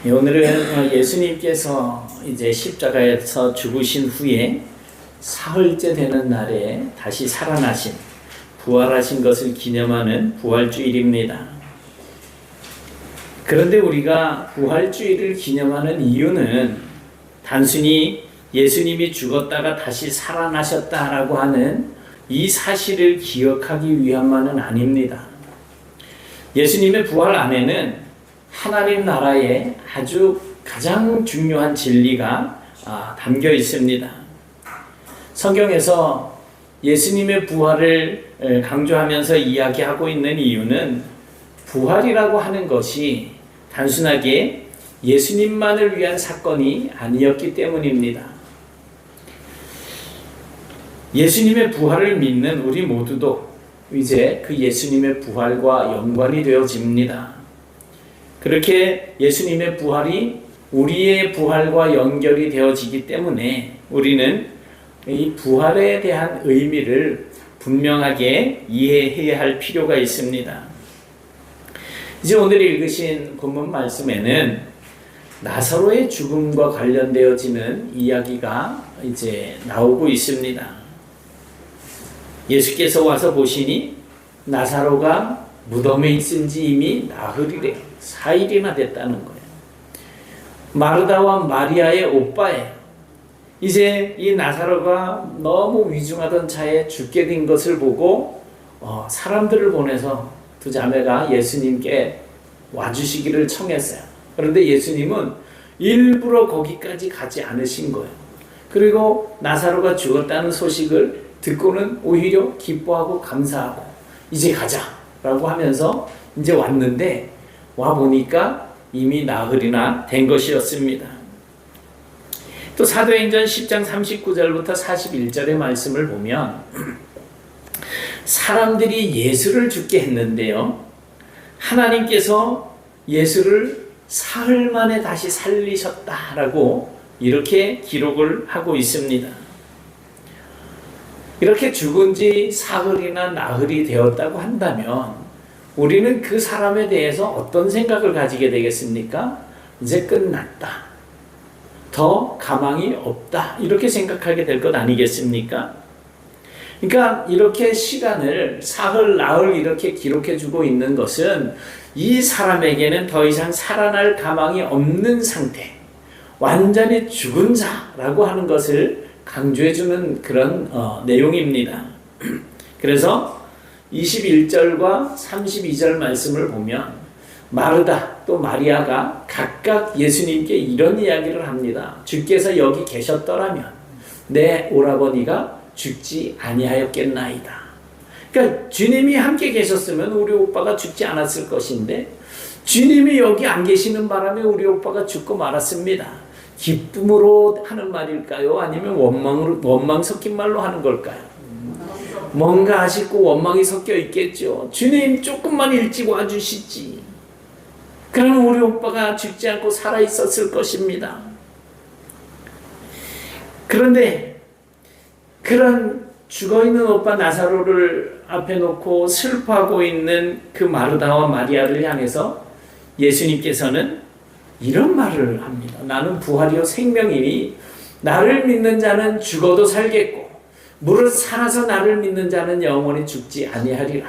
오늘은 예수님께서 이제 십자가에서 죽으신 후에 사흘째 되는 날에 다시 살아나신, 부활하신 것을 기념하는 부활주일입니다. 그런데 우리가 부활주일을 기념하는 이유는 단순히 예수님이 죽었다가 다시 살아나셨다라고 하는 이 사실을 기억하기 위함만은 아닙니다. 예수님의 부활 안에는 하나님 나라의 아주 가장 중요한 진리가 담겨 있습니다. 성경에서 예수님의 부활을 강조하면서 이야기하고 있는 이유는 부활이라고 하는 것이 단순하게 예수님만을 위한 사건이 아니었기 때문입니다. 예수님의 부활을 믿는 우리 모두도 이제 그 예수님의 부활과 연관이 되어집니다. 그렇게 예수님의 부활이 우리의 부활과 연결이 되어지기 때문에 우리는 이 부활에 대한 의미를 분명하게 이해해야 할 필요가 있습니다. 이제 오늘 읽으신 본문 말씀에는 나사로의 죽음과 관련되어지는 이야기가 이제 나오고 있습니다. 예수께서 와서 보시니 나사로가 무덤에 있은 지 이미 나흘이래, 4일이나 됐다는 거예요. 마르다와 마리아의 오빠예요. 이제 이 나사로가 너무 위중하던 차에 죽게 된 것을 보고 사람들을 보내서 두 자매가 예수님께 와주시기를 청했어요. 그런데 예수님은 일부러 거기까지 가지 않으신 거예요. 그리고 나사로가 죽었다는 소식을 듣고는 오히려 기뻐하고 감사하고 이제 가자라고 하면서 이제 왔는데 와 보니까 이미 나흘이나 된 것이었습니다. 또 사도행전 10장 39절부터 41절의 말씀을 보면 사람들이 예수를 죽게 했는데요, 하나님께서 예수를 사흘 만에 다시 살리셨다라고 이렇게 기록을 하고 있습니다. 이렇게 죽은 지 사흘이나 나흘이 되었다고 한다면 우리는 그 사람에 대해서 어떤 생각을 가지게 되겠습니까? 이제 끝났다, 더 가망이 없다, 이렇게 생각하게 될 것 아니겠습니까? 그러니까 이렇게 시간을 사흘, 나흘 이렇게 기록해주고 있는 것은 이 사람에게는 더 이상 살아날 가망이 없는 상태, 완전히 죽은 자라고 하는 것을 강조해주는 그런 내용입니다. 그래서 21절과 32절 말씀을 보면 마르다 또 마리아가 각각 예수님께 이런 이야기를 합니다. 주께서 여기 계셨더라면 내 오라버니가 죽지 아니하였겠나이다. 그러니까 주님이 함께 계셨으면 우리 오빠가 죽지 않았을 것인데 주님이 여기 안 계시는 바람에 우리 오빠가 죽고 말았습니다. 기쁨으로 하는 말일까요? 아니면 원망 섞인 말로 하는 걸까요? 뭔가 아쉽고 원망이 섞여 있겠죠. 주님 조금만 일찍 와주시지, 그러면 우리 오빠가 죽지 않고 살아있었을 것입니다. 그런데 그런 죽어있는 오빠 나사로를 앞에 놓고 슬퍼하고 있는 그 마르다와 마리아를 향해서 예수님께서는 이런 말을 합니다. 나는 부활이요 생명이니 나를 믿는 자는 죽어도 살겠고 무릇 살아서 나를 믿는 자는 영원히 죽지 아니하리라.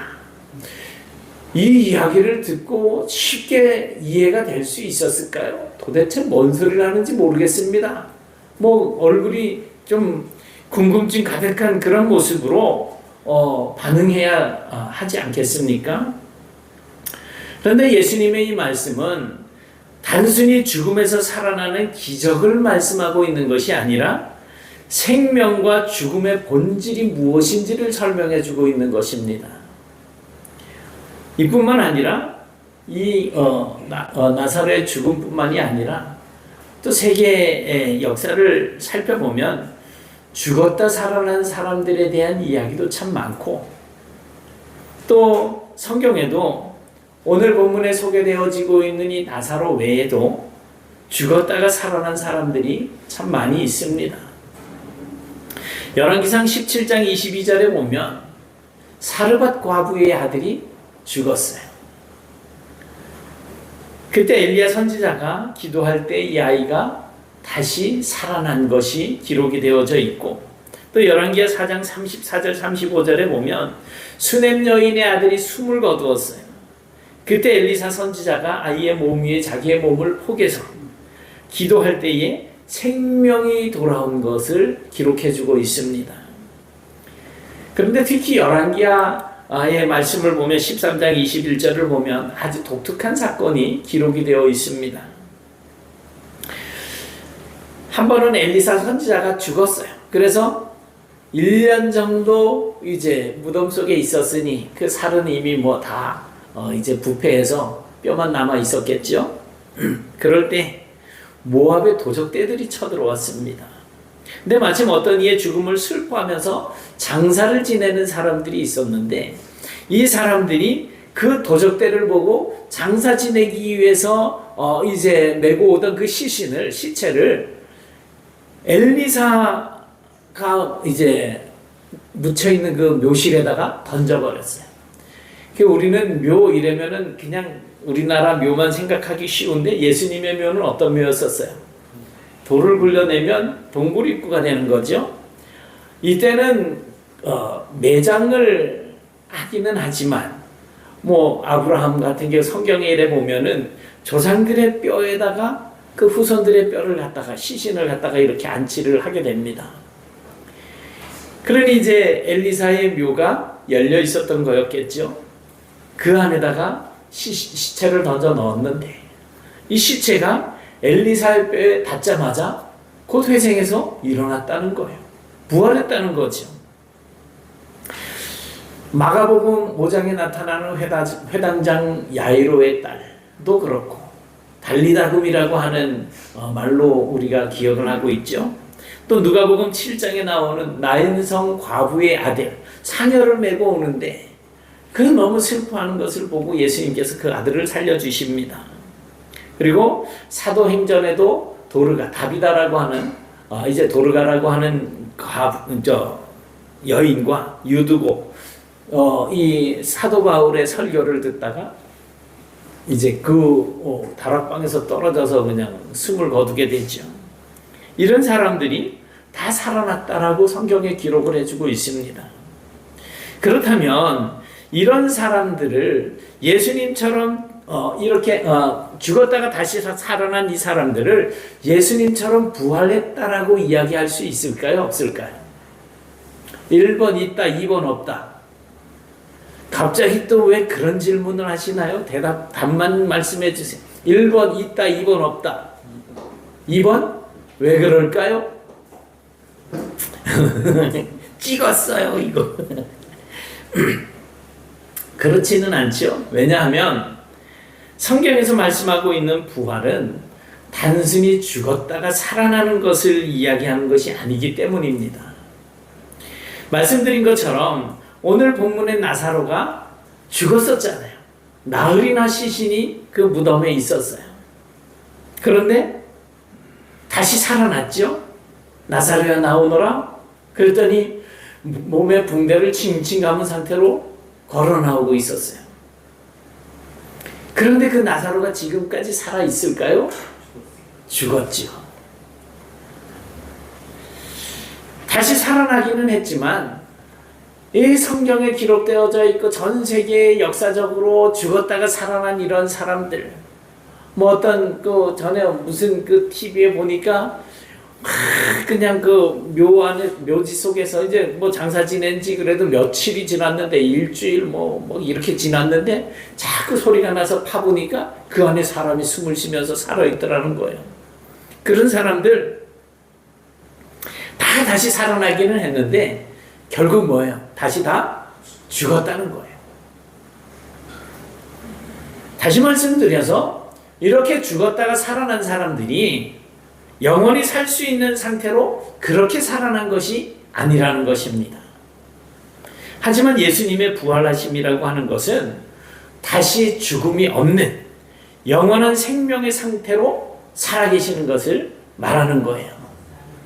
이 이야기를 듣고 쉽게 이해가 될 수 있었을까요? 도대체 뭔 소리를 하는지 모르겠습니다. 얼굴이 좀 궁금증 가득한 그런 모습으로 반응해야 하지 않겠습니까? 그런데 예수님의 이 말씀은 단순히 죽음에서 살아나는 기적을 말씀하고 있는 것이 아니라 생명과 죽음의 본질이 무엇인지를 설명해 주고 있는 것입니다. 이뿐만 아니라 이 나사로의 죽음뿐만이 아니라 또 세계의 역사를 살펴보면 죽었다 살아난 사람들에 대한 이야기도 참 많고, 또 성경에도 오늘 본문에 소개되어지고 있는 이 나사로 외에도 죽었다가 살아난 사람들이 참 많이 있습니다. 열왕기상 17장 22절에 보면 사르밧 과부의 아들이 죽었어요. 그때 엘리야 선지자가 기도할 때 이 아이가 다시 살아난 것이 기록이 되어져 있고, 또 열왕기하 4장 34절 35절에 보면 수넴 여인의 아들이 숨을 거두었어요. 그때 엘리사 선지자가 아이의 몸 위에 자기의 몸을 포개서 기도할 때에 생명이 돌아온 것을 기록해주고 있습니다. 그런데 특히 열왕기하의 말씀을 보면 13장 21절을 보면 아주 독특한 사건이 기록이 되어 있습니다. 한 번은 엘리사 선지자가 죽었어요. 그래서 1년 정도 이제 무덤 속에 있었으니 그 살은 이미 이제 부패해서 뼈만 남아 있었겠죠. 그럴 때 모압의 도적떼들이 쳐들어왔습니다. 근데 마침 어떤 이의 죽음을 슬퍼하면서 장사를 지내는 사람들이 있었는데, 이 사람들이 그 도적떼를 보고 장사 지내기 위해서 이제 메고 오던 그 시체를 엘리사가 이제 묻혀있는 그 묘실에다가 던져버렸어요. 우리는 묘 이러면은 그냥 우리나라 묘만 생각하기 쉬운데, 예수님의 묘는 어떤 묘였었어요? 돌을 굴려내면 동굴 입구가 되는 거죠. 이때는 매장을 하기는 하지만 아브라함 같은 경우 성경에 이래 보면은 조상들의 뼈에다가 그 후손들의 뼈를 갖다가 시신을 갖다가 이렇게 안치를 하게 됩니다. 그러니 이제 엘리사의 묘가 열려 있었던 거였겠죠. 그 안에다가 시체를 던져 넣었는데, 이 시체가 엘리사의 뼈에 닿자마자 곧 회생해서 일어났다는 거예요. 부활했다는 거죠. 마가복음 5장에 나타나는 회당장 야이로의 딸도 그렇고, 달리다금이라고 하는 말로 우리가 기억을 하고 있죠. 또 누가복음 7장에 나오는 나인성 과부의 아들 사녀를 메고 오는데, 그 너무 슬퍼하는 것을 보고 예수님께서 그 아들을 살려주십니다. 그리고 사도행전에도 도르가, 다비다라고 하는 이제 도르가라고 하는 여인과 유두고 이 사도 바울의 설교를 듣다가 이제 그 다락방에서 떨어져서 그냥 숨을 거두게 되죠. 이런 사람들이 다 살아났다라고 성경에 기록을 해주고 있습니다. 그렇다면 이런 사람들을 예수님처럼 이렇게 죽었다가 다시 살아난 이 사람들을 예수님처럼 부활했다라고 이야기할 수 있을까요? 없을까요? 1번 있다, 2번 없다. 갑자기 또 왜 그런 질문을 하시나요? 답만 말씀해 주세요. 1번 있다, 2번 없다. 2번? 왜 그럴까요? 찍었어요, 이거. 그렇지는 않죠. 왜냐하면 성경에서 말씀하고 있는 부활은 단순히 죽었다가 살아나는 것을 이야기하는 것이 아니기 때문입니다. 말씀드린 것처럼 오늘 본문의 나사로가 죽었었잖아요. 나흘이나 시신이 그 무덤에 있었어요. 그런데 다시 살아났죠. 나사로야 나오너라. 그랬더니 몸에 붕대를 칭칭 감은 상태로 걸어 나오고 있었어요. 그런데 그 나사로가 지금까지 살아 있을까요? 죽었죠. 다시 살아나기는 했지만 이 성경에 기록되어져 있고 전 세계에 역사적으로 죽었다가 살아난 이런 사람들, 어떤 전에 무슨 TV에 보니까 그냥 그 묘지 속에서 이제 장사 지낸 지 그래도 며칠이 지났는데, 일주일 이렇게 지났는데 자꾸 소리가 나서 파보니까 그 안에 사람이 숨을 쉬면서 살아있더라는 거예요. 그런 사람들 다 다시 살아나기는 했는데 결국 뭐예요? 다시 다 죽었다는 거예요. 다시 말씀드려서 이렇게 죽었다가 살아난 사람들이 영원히 살 수 있는 상태로 그렇게 살아난 것이 아니라는 것입니다. 하지만 예수님의 부활하심이라고 하는 것은 다시 죽음이 없는 영원한 생명의 상태로 살아계시는 것을 말하는 거예요.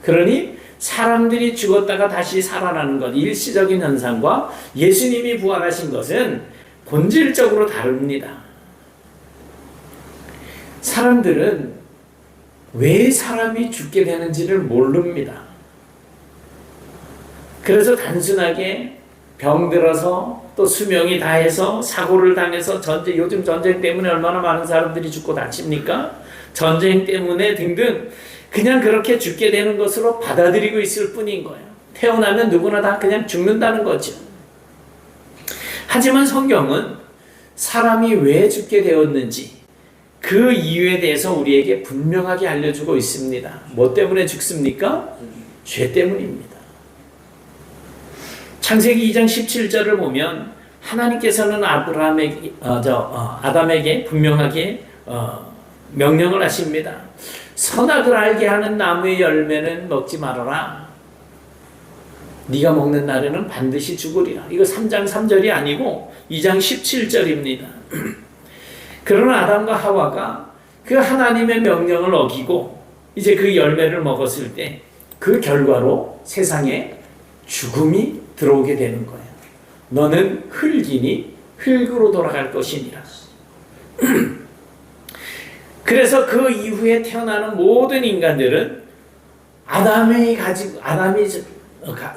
그러니 사람들이 죽었다가 다시 살아나는 것, 일시적인 현상과 예수님이 부활하신 것은 본질적으로 다릅니다. 사람들은 왜 사람이 죽게 되는지를 모릅니다. 그래서 단순하게 병들어서 또 수명이 다해서 사고를 당해서 요즘 전쟁 때문에 얼마나 많은 사람들이 죽고 다칩니까? 전쟁 때문에 등등 그냥 그렇게 죽게 되는 것으로 받아들이고 있을 뿐인 거예요. 태어나면 누구나 다 그냥 죽는다는 거죠. 하지만 성경은 사람이 왜 죽게 되었는지 그 이유에 대해서 우리에게 분명하게 알려주고 있습니다. 뭐 때문에 죽습니까? 죄 때문입니다. 창세기 2장 17절을 보면 하나님께서는 아담에게 분명하게 명령을 하십니다. 선악을 알게 하는 나무의 열매는 먹지 말아라. 네가 먹는 날에는 반드시 죽으리라. 이거 3장 3절이 아니고 2장 17절입니다. 그러나 아담과 하와가 그 하나님의 명령을 어기고 이제 그 열매를 먹었을 때 그 결과로 세상에 죽음이 들어오게 되는 거예요. 너는 흙이니 흙으로 돌아갈 것이니라. 그래서 그 이후에 태어나는 모든 인간들은 아담이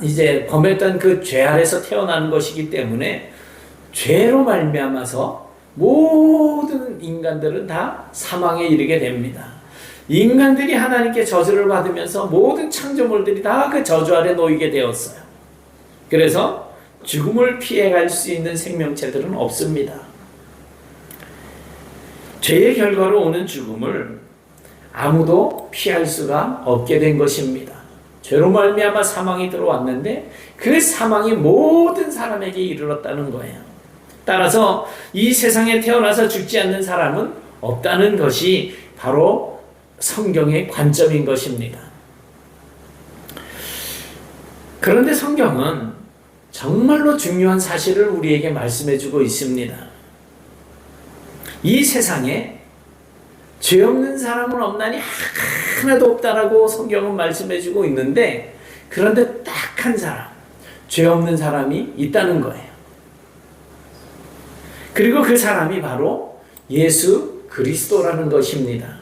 이제 범했던 그 죄 아래서 태어나는 것이기 때문에 죄로 말미암아서 모든 인간들은 다 사망에 이르게 됩니다. 인간들이 하나님께 저주를 받으면서 모든 창조물들이 다 그 저주 아래 놓이게 되었어요. 그래서 죽음을 피해갈 수 있는 생명체들은 없습니다. 죄의 결과로 오는 죽음을 아무도 피할 수가 없게 된 것입니다. 죄로 말미암아 사망이 들어왔는데 그 사망이 모든 사람에게 이르렀다는 거예요. 따라서 이 세상에 태어나서 죽지 않는 사람은 없다는 것이 바로 성경의 관점인 것입니다. 그런데 성경은 정말로 중요한 사실을 우리에게 말씀해주고 있습니다. 이 세상에 죄 없는 사람은 없나니 하나도 없다라고 성경은 말씀해주고 있는데, 그런데 딱 한 사람, 죄 없는 사람이 있다는 거예요. 그리고 그 사람이 바로 예수 그리스도라는 것입니다.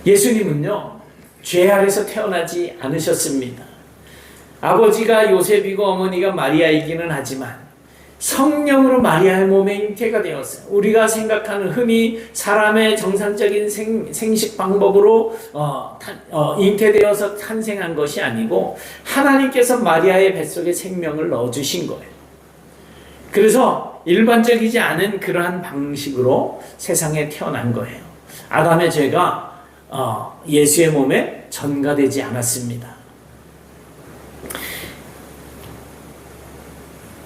예수님은요, 죄 아래서 태어나지 않으셨습니다. 아버지가 요셉이고 어머니가 마리아이기는 하지만 성령으로 마리아의 몸에 잉태가 되었어요. 우리가 생각하는 흔히 사람의 정상적인 생식 방법으로 잉태되어서 탄생한 것이 아니고 하나님께서 마리아의 뱃속에 생명을 넣어주신 거예요. 그래서 일반적이지 않은 그러한 방식으로 세상에 태어난 거예요. 아담의 죄가 예수의 몸에 전가되지 않았습니다.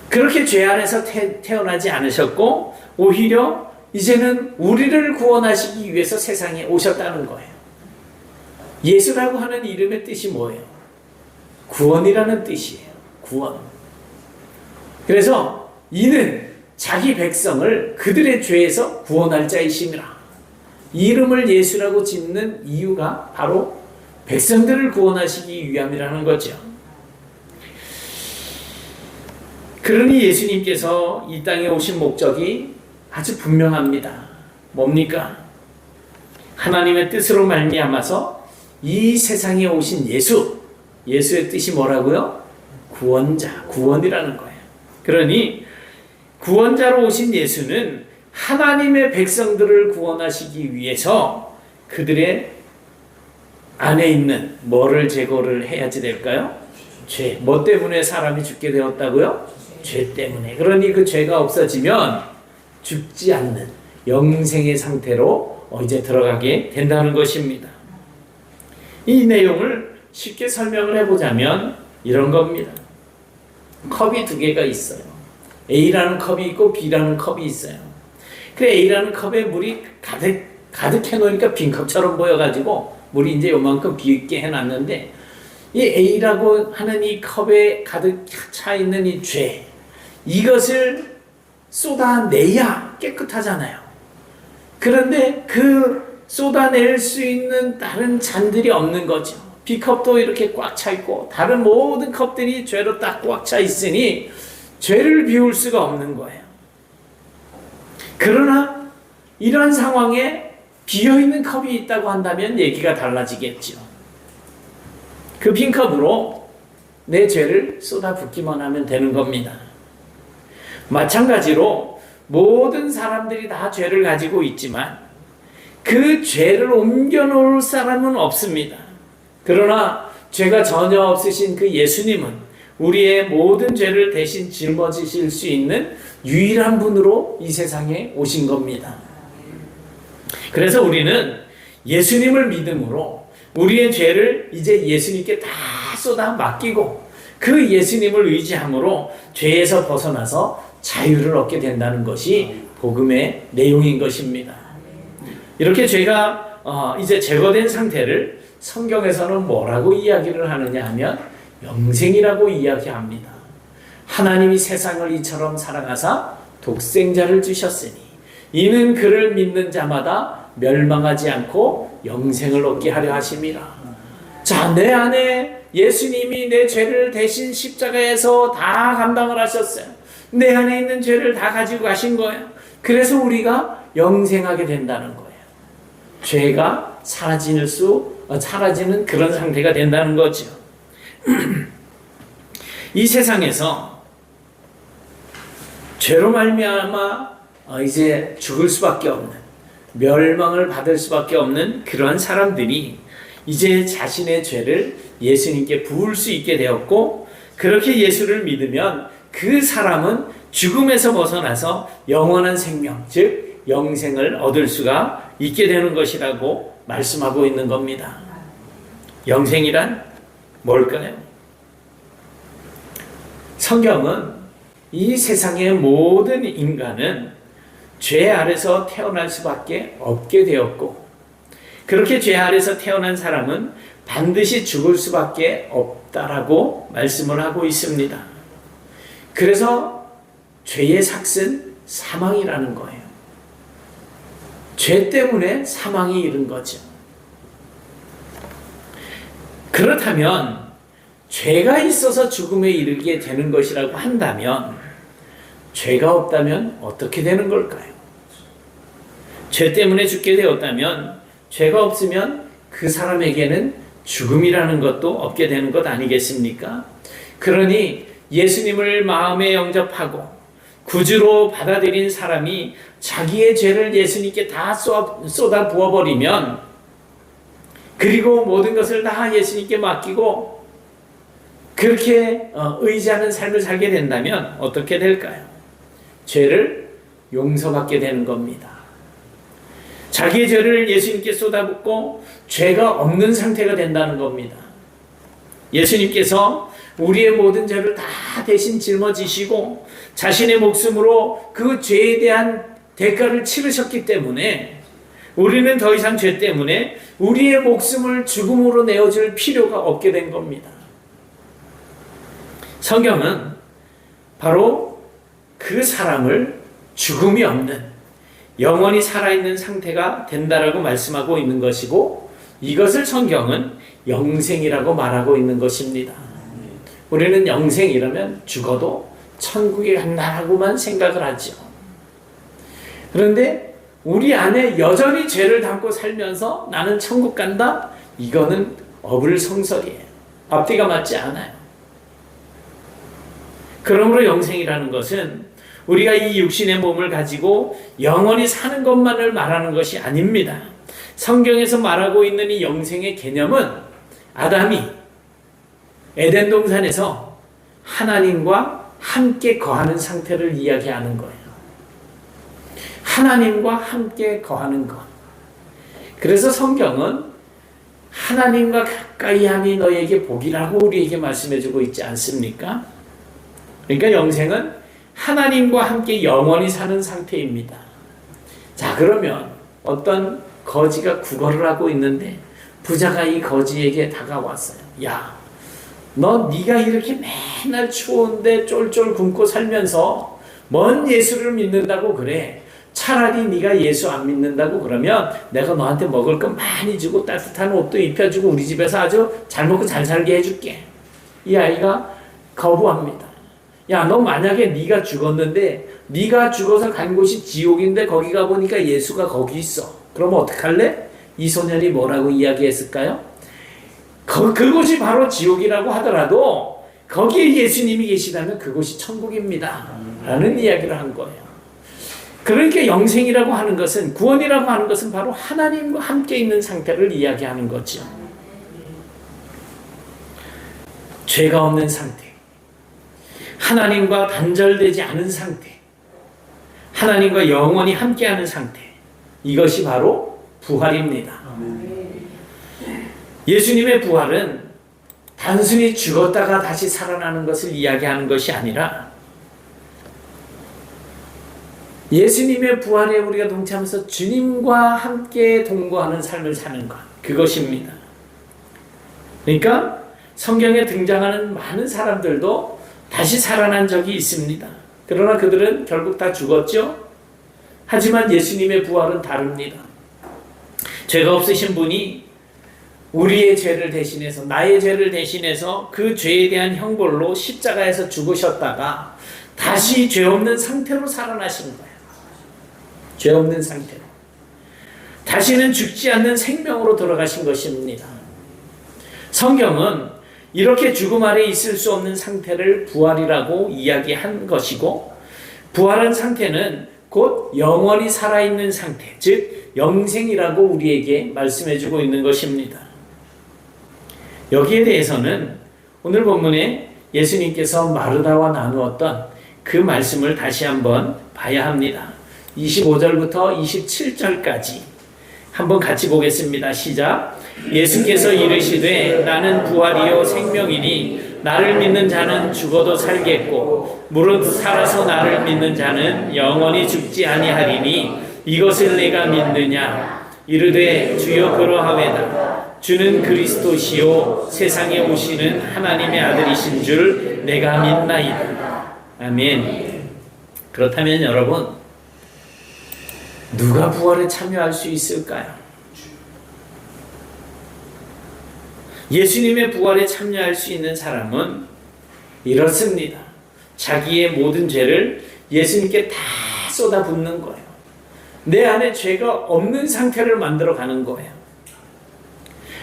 그렇게 죄 안에서 태어나지 않으셨고 오히려 이제는 우리를 구원하시기 위해서 세상에 오셨다는 거예요. 예수라고 하는 이름의 뜻이 뭐예요? 구원이라는 뜻이에요. 구원. 그래서 이는 자기 백성을 그들의 죄에서 구원할 자이심이라. 이름을 예수라고 짓는 이유가 바로 백성들을 구원하시기 위함이라는 거죠. 그러니 예수님께서 이 땅에 오신 목적이 아주 분명합니다. 뭡니까? 하나님의 뜻으로 말미암아서 이 세상에 오신 예수의 뜻이 뭐라고요? 구원자, 구원이라는 거예요. 그러니 구원자로 오신 예수는 하나님의 백성들을 구원하시기 위해서 그들의 안에 있는 뭐를 제거를 해야지 될까요? 죄. 뭐 때문에 사람이 죽게 되었다고요? 죄 때문에. 그러니 그 죄가 없어지면 죽지 않는 영생의 상태로 이제 들어가게 된다는 것입니다. 이 내용을 쉽게 설명을 해보자면 이런 겁니다. 컵이 두 개가 있어요. A라는 컵이 있고 B라는 컵이 있어요. 그 A라는 컵에 물이 가득 해놓으니까 빈 컵처럼 보여가지고 물이 이제 요만큼 비있게 해놨는데, 이 A라고 하는 이 컵에 가득 차 있는 이 죄, 이것을 쏟아내야 깨끗하잖아요. 그런데 그 쏟아낼 수 있는 다른 잔들이 없는 거죠. B컵도 이렇게 꽉 차 있고 다른 모든 컵들이 죄로 딱 꽉 차 있으니 죄를 비울 수가 없는 거예요. 그러나 이런 상황에 비어있는 컵이 있다고 한다면 얘기가 달라지겠죠. 그 빈 컵으로 내 죄를 쏟아붓기만 하면 되는 겁니다. 마찬가지로 모든 사람들이 다 죄를 가지고 있지만 그 죄를 옮겨놓을 사람은 없습니다. 그러나 죄가 전혀 없으신 그 예수님은 우리의 모든 죄를 대신 짊어지실 수 있는 유일한 분으로 이 세상에 오신 겁니다. 그래서 우리는 예수님을 믿음으로 우리의 죄를 이제 예수님께 다 쏟아 맡기고 그 예수님을 의지함으로 죄에서 벗어나서 자유를 얻게 된다는 것이 복음의 내용인 것입니다. 이렇게 죄가 이제 제거된 상태를 성경에서는 뭐라고 이야기를 하느냐 하면 영생이라고 이야기합니다. 하나님이 세상을 이처럼 사랑하사 독생자를 주셨으니 이는 그를 믿는 자마다 멸망하지 않고 영생을 얻게 하려 하심이라. 자, 내 안에 예수님이 내 죄를 대신 십자가에서 다 감당을 하셨어요. 내 안에 있는 죄를 다 가지고 가신 거예요. 그래서 우리가 영생하게 된다는 거예요. 죄가 사라지는 그런 상태가 된다는 거죠. 이 세상에서 죄로 말미암아 이제 죽을 수밖에 없는, 멸망을 받을 수밖에 없는 그러한 사람들이 이제 자신의 죄를 예수님께 부을 수 있게 되었고, 그렇게 예수를 믿으면 그 사람은 죽음에서 벗어나서 영원한 생명, 즉 영생을 얻을 수가 있게 되는 것이라고 말씀하고 있는 겁니다. 영생이란 뭘까요? 성경은 이 세상의 모든 인간은 죄 아래서 태어날 수밖에 없게 되었고, 그렇게 죄 아래서 태어난 사람은 반드시 죽을 수밖에 없다라고 말씀을 하고 있습니다. 그래서 죄의 삭은 사망이라는 거예요. 죄 때문에 사망이 이른 거죠. 그렇다면 죄가 있어서 죽음에 이르게 되는 것이라고 한다면 죄가 없다면 어떻게 되는 걸까요? 죄 때문에 죽게 되었다면, 죄가 없으면 그 사람에게는 죽음이라는 것도 없게 되는 것 아니겠습니까? 그러니 예수님을 마음에 영접하고 구주로 받아들인 사람이 자기의 죄를 예수님께 다 쏟아 부어버리면, 그리고 모든 것을 다 예수님께 맡기고 그렇게 의지하는 삶을 살게 된다면 어떻게 될까요? 죄를 용서받게 되는 겁니다. 자기의 죄를 예수님께 쏟아붓고 죄가 없는 상태가 된다는 겁니다. 예수님께서 우리의 모든 죄를 다 대신 짊어지시고 자신의 목숨으로 그 죄에 대한 대가를 치르셨기 때문에 우리는 더 이상 죄 때문에 우리의 목숨을 죽음으로 내어줄 필요가 없게 된 겁니다. 성경은 바로 그 사람을 죽음이 없는 영원히 살아있는 상태가 된다라고 말씀하고 있는 것이고, 이것을 성경은 영생이라고 말하고 있는 것입니다. 우리는 영생 이러면 죽어도 천국에 간다라고만 생각을 하죠. 그런데 우리 안에 여전히 죄를 담고 살면서 나는 천국 간다? 이거는 어불성설이에요. 앞뒤가 맞지 않아요. 그러므로 영생이라는 것은 우리가 이 육신의 몸을 가지고 영원히 사는 것만을 말하는 것이 아닙니다. 성경에서 말하고 있는 이 영생의 개념은 아담이 에덴 동산에서 하나님과 함께 거하는 상태를 이야기하는 거예요. 하나님과 함께 거하는 것. 그래서 성경은 하나님과 가까이 함이 너에게 복이라고 우리에게 말씀해주고 있지 않습니까? 그러니까 영생은 하나님과 함께 영원히 사는 상태입니다. 자, 그러면 어떤 거지가 구걸을 하고 있는데 부자가 이 거지에게 다가왔어요. 야, 네가 이렇게 맨날 추운데 쫄쫄 굶고 살면서 뭔 예수를 믿는다고 그래? 차라리 네가 예수 안 믿는다고 그러면 내가 너한테 먹을 거 많이 주고 따뜻한 옷도 입혀주고 우리 집에서 아주 잘 먹고 잘 살게 해줄게. 이 아이가 거부합니다. 야, 너 만약에 네가 죽었는데 네가 죽어서 간 곳이 지옥인데 거기 가보니까 예수가 거기 있어. 그러면 어떡할래? 이 소년이 뭐라고 이야기했을까요? 그곳이 바로 지옥이라고 하더라도 거기에 예수님이 계시다면 그곳이 천국입니다 라는 이야기를 한 거예요. 그러니까 영생이라고 하는 것은, 구원이라고 하는 것은 바로 하나님과 함께 있는 상태를 이야기하는 거죠. 죄가 없는 상태, 하나님과 단절되지 않은 상태, 하나님과 영원히 함께하는 상태, 이것이 바로 부활입니다. 예수님의 부활은 단순히 죽었다가 다시 살아나는 것을 이야기하는 것이 아니라 예수님의 부활에 우리가 동참해서 주님과 함께 동거하는 삶을 사는 것, 그것입니다. 그러니까 성경에 등장하는 많은 사람들도 다시 살아난 적이 있습니다. 그러나 그들은 결국 다 죽었죠. 하지만 예수님의 부활은 다릅니다. 죄가 없으신 분이 우리의 죄를 대신해서, 나의 죄를 대신해서 그 죄에 대한 형벌로 십자가에서 죽으셨다가 다시 죄 없는 상태로 살아나신 거예요. 죄 없는 상태로. 다시는 죽지 않는 생명으로 돌아가신 것입니다. 성경은 이렇게 죽음 아래 있을 수 없는 상태를 부활이라고 이야기한 것이고, 부활한 상태는 곧 영원히 살아있는 상태, 즉 영생이라고 우리에게 말씀해주고 있는 것입니다. 여기에 대해서는 오늘 본문에 예수님께서 마르다와 나누었던 그 말씀을 다시 한번 봐야 합니다. 25절부터 27절까지 한번 같이 보겠습니다. 시작. 예수께서 이르시되 나는 부활이요 생명이니 나를 믿는 자는 죽어도 살겠고 무릇 살아서 나를 믿는 자는 영원히 죽지 아니하리니 이것을 내가 믿느냐. 이르되 주여 그러하외다. 주는 그리스도시요 세상에 오시는 하나님의 아들이신 줄 내가 믿나이다. 아멘. 그렇다면 여러분, 누가 부활에 참여할 수 있을까요? 예수님의 부활에 참여할 수 있는 사람은 이렇습니다. 자기의 모든 죄를 예수님께 다 쏟아붓는 거예요. 내 안에 죄가 없는 상태를 만들어 가는 거예요.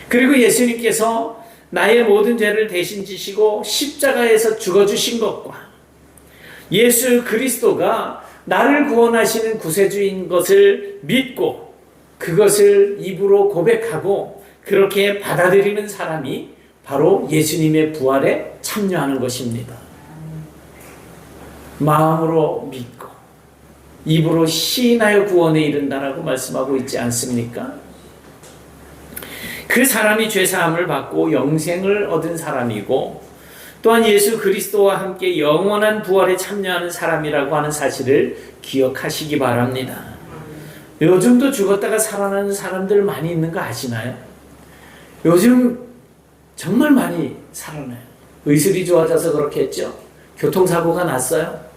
그리고 예수님께서 나의 모든 죄를 대신 지시고 십자가에서 죽어주신 것과 예수 그리스도가 나를 구원하시는 구세주인 것을 믿고 그것을 입으로 고백하고 그렇게 받아들이는 사람이 바로 예수님의 부활에 참여하는 것입니다. 마음으로 믿고 입으로 시인하여 구원에 이른다라고 말씀하고 있지 않습니까? 그 사람이 죄사함을 받고 영생을 얻은 사람이고 또한 예수 그리스도와 함께 영원한 부활에 참여하는 사람이라고 하는 사실을 기억하시기 바랍니다. 요즘도 죽었다가 살아나는 사람들 많이 있는 거 아시나요? 요즘 정말 많이 살아나요. 의술이 좋아져서 그렇겠죠. 교통사고가 났어요.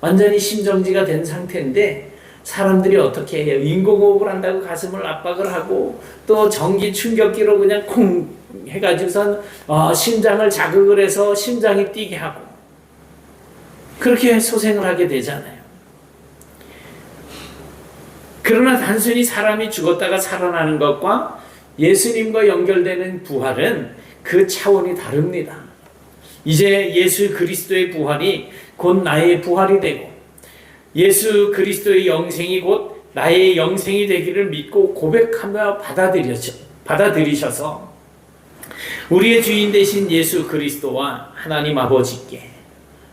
완전히 심정지가 된 상태인데 사람들이 어떻게 해요? 인공호흡을 한다고 가슴을 압박을 하고 또 전기 충격기로 그냥 콩 해가지고선 심장을 자극을 해서 심장이 뛰게 하고 그렇게 소생을 하게 되잖아요. 그러나 단순히 사람이 죽었다가 살아나는 것과 예수님과 연결되는 부활은 그 차원이 다릅니다. 이제 예수 그리스도의 부활이 곧 나의 부활이 되고 예수 그리스도의 영생이 곧 나의 영생이 되기를 믿고 고백하며 받아들이셔서 우리의 주인 되신 예수 그리스도와 하나님 아버지께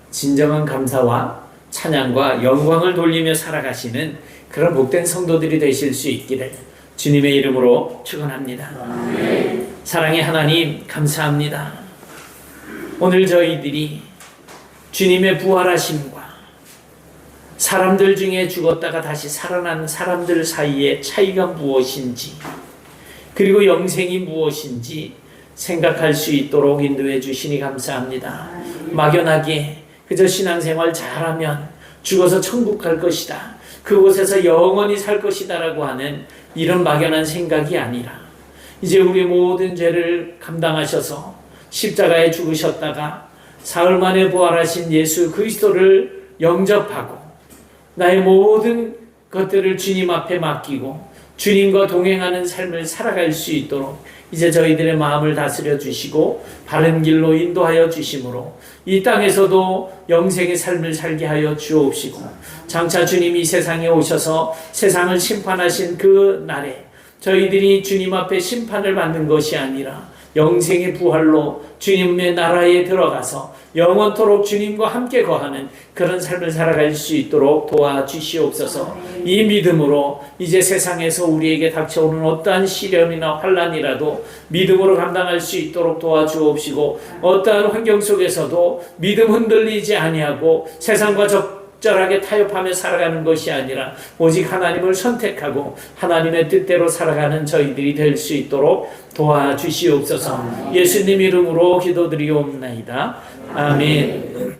진정한 감사와 찬양과 영광을 돌리며 살아가시는 그런 복된 성도들이 되실 수 있기를 주님의 이름으로 축원합니다. 사랑의 하나님 감사합니다. 오늘 저희들이 주님의 부활하심과 사람들 중에 죽었다가 다시 살아난 사람들 사이의 차이가 무엇인지 그리고 영생이 무엇인지 생각할 수 있도록 인도해 주시니 감사합니다. 막연하게 그저 신앙생활 잘하면 죽어서 천국 갈 것이다. 그곳에서 영원히 살 것이다 라고 하는 이런 막연한 생각이 아니라 이제 우리 모든 죄를 감당하셔서 십자가에 죽으셨다가 사흘 만에 부활하신 예수 그리스도를 영접하고 나의 모든 것들을 주님 앞에 맡기고 주님과 동행하는 삶을 살아갈 수 있도록 이제 저희들의 마음을 다스려 주시고 바른 길로 인도하여 주심으로 이 땅에서도 영생의 삶을 살게 하여 주옵시고 장차 주님이 세상에 오셔서 세상을 심판하신 그 날에 저희들이 주님 앞에 심판을 받는 것이 아니라 영생의 부활로 주님의 나라에 들어가서 영원토록 주님과 함께 거하는 그런 삶을 살아갈 수 있도록 도와주시옵소서. 이 믿음으로 이제 세상에서 우리에게 닥쳐오는 어떠한 시련이나 환난이라도 믿음으로 감당할 수 있도록 도와주옵시고 어떠한 환경 속에서도 믿음 흔들리지 아니하고 세상과 적절하게 타협하며 살아가는 것이 아니라 오직 하나님을 선택하고 하나님의 뜻대로 살아가는 저희들이 될 수 있도록 도와주시옵소서. 예수님 이름으로 기도드리옵나이다. 아멘.